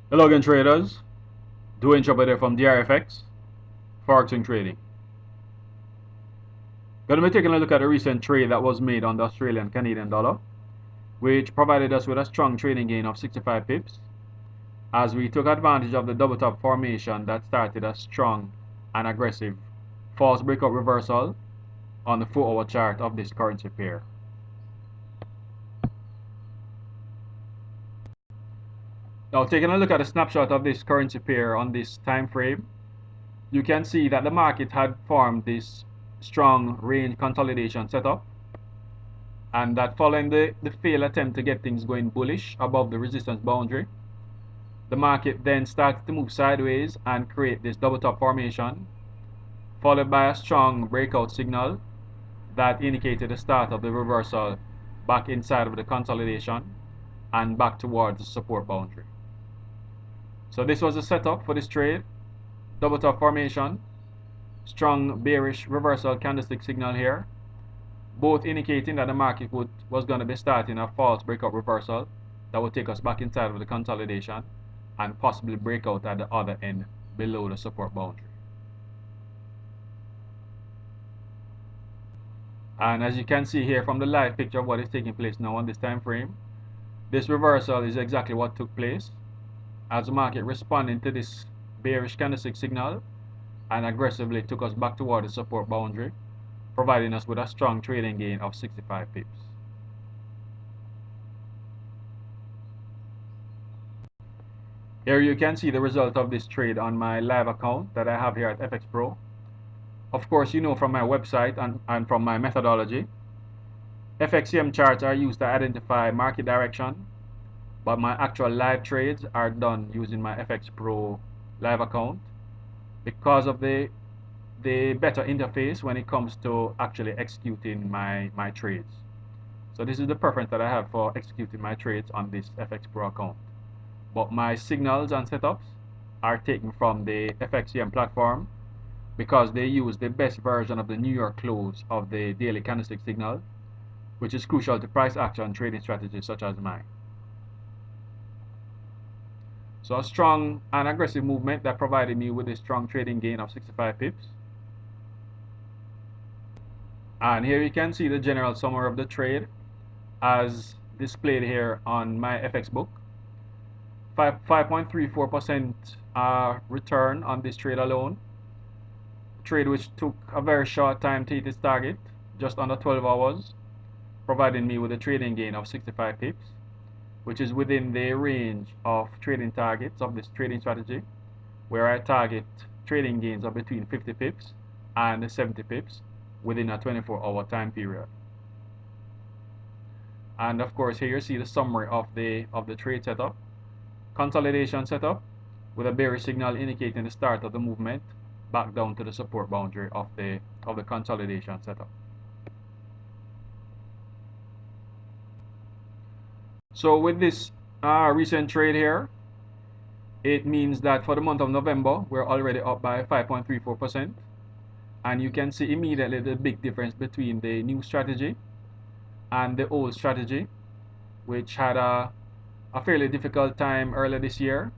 Hello again, traders. Doing Chopper there from DRFX, Forex and Trading. Going to be taking a look at a recent trade that was made on the Australian Canadian dollar, which provided us with a strong trading gain of 65 pips, as we took advantage of the double top formation that started a strong and aggressive false breakout reversal on the 4-hour chart of this currency pair. Now, taking a look at a snapshot of this currency pair on this time frame, you can see that the market had formed this strong range consolidation setup, and that following the failed attempt to get things going bullish above the resistance boundary, the market then started to move sideways and create this double top formation, followed by a strong breakout signal that indicated the start of the reversal back inside of the consolidation and back towards the support boundary. So this was the setup for this trade. Double top formation, strong bearish reversal candlestick signal here, both indicating that the market was going to be starting a false breakout reversal that would take us back inside of the consolidation and possibly break out at the other end below the support boundary. And as you can see here from the live picture of what is taking place now on this time frame, this reversal is exactly what took place as the market responding to this bearish candlestick signal and aggressively took us back toward the support boundary, providing us with a strong trading gain of 65 pips. Here you can see the result of this trade on my live account that I have here at FX Pro. Of course, you know from my website and from my methodology, FXCM charts are used to identify market direction, but my actual live trades are done using my FX Pro live account because of the better interface when it comes to actually executing my trades. So this is the preference that I have for executing my trades on this FX Pro account. But my signals and setups are taken from the FXCM platform because they use the best version of the New York close of the daily candlestick signal, which is crucial to price action trading strategies such as mine. So a strong and aggressive movement that provided me with a strong trading gain of 65 pips. And here you can see the general summary of the trade as displayed here on my FX book. 5.34% return on this trade alone. Trade which took a very short time to hit its target, just under 12 hours, providing me with a trading gain of 65 pips, which is within the range of trading targets of this trading strategy, where I target trading gains of between 50 pips and 70 pips within a 24-hour time period. And of course, here you see the summary of the trade setup. Consolidation setup with a bearish signal indicating the start of the movement back down to the support boundary of the consolidation setup. So with this recent trade here, it means that for the month of November, we're already up by 5.34%. And you can see immediately the big difference between the new strategy and the old strategy, which had a fairly difficult time earlier this year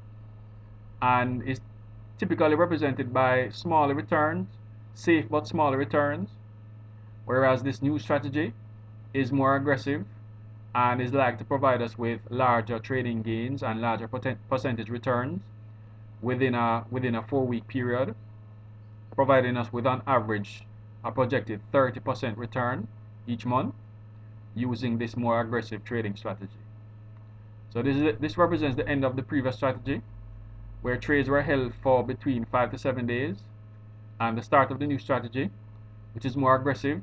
and is typically represented by smaller returns, safe but smaller returns, whereas this new strategy is more aggressive and is like to provide us with larger trading gains and larger percentage returns within a 4-week period, providing us with on average a projected 30% return each month using this more aggressive trading strategy. So this represents the end of the previous strategy, where trades were held for between 5 to 7 days, and the start of the new strategy, which is more aggressive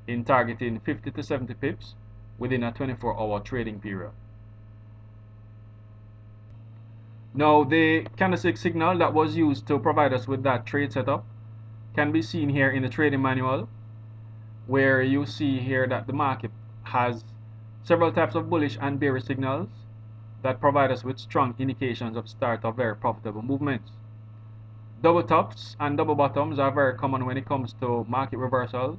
in targeting 50 to 70 pips within a 24-hour trading period. Now, the candlestick signal that was used to provide us with that trade setup can be seen here in the trading manual, where you see here that the market has several types of bullish and bearish signals that provide us with strong indications of start of very profitable movements. Double tops and double bottoms are very common when it comes to market reversals,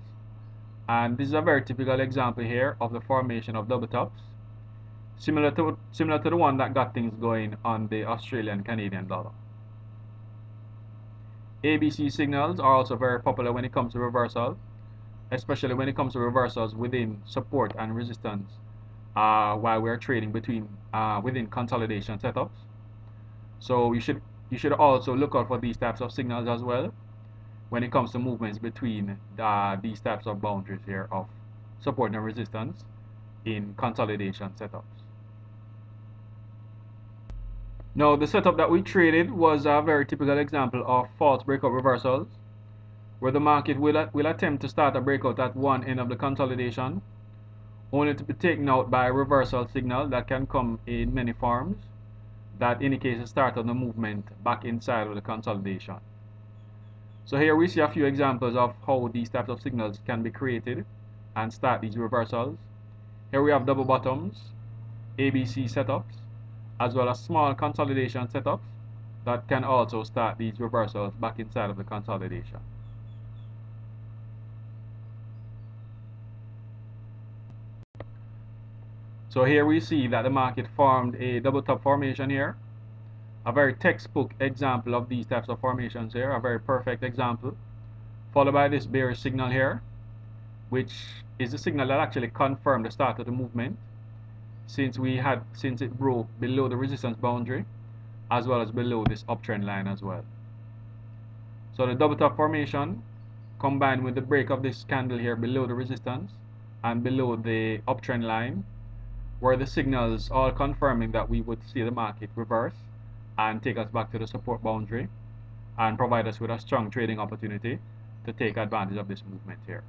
and this is a very typical example here of the formation of double tops, similar to the one that got things going on the Australian Canadian dollar. ABC signals are also very popular when it comes to reversal, especially when it comes to reversals within support and resistance while we're trading within consolidation setups. So you should also look out for these types of signals as well when it comes to movements between these types of boundaries here of support and resistance in consolidation setups. Now, the setup that we traded was a very typical example of false breakout reversals, where the market will attempt to start a breakout at one end of the consolidation, only to be taken out by a reversal signal that can come in many forms that indicates the start of the movement back inside of the consolidation. So here we see a few examples of how these types of signals can be created and start these reversals. Here we have double bottoms, ABC setups, as well as small consolidation setups that can also start these reversals back inside of the consolidation. So here we see that the market formed a double top formation here. A very textbook example of these types of formations here, a very perfect example. Followed by this bearish signal here, which is the signal that actually confirmed the start of the movement since it broke below the resistance boundary as well as below this uptrend line as well. So the double top formation combined with the break of this candle here below the resistance and below the uptrend line were the signals all confirming that we would see the market reverse and take us back to the support boundary and provide us with a strong trading opportunity to take advantage of this movement here.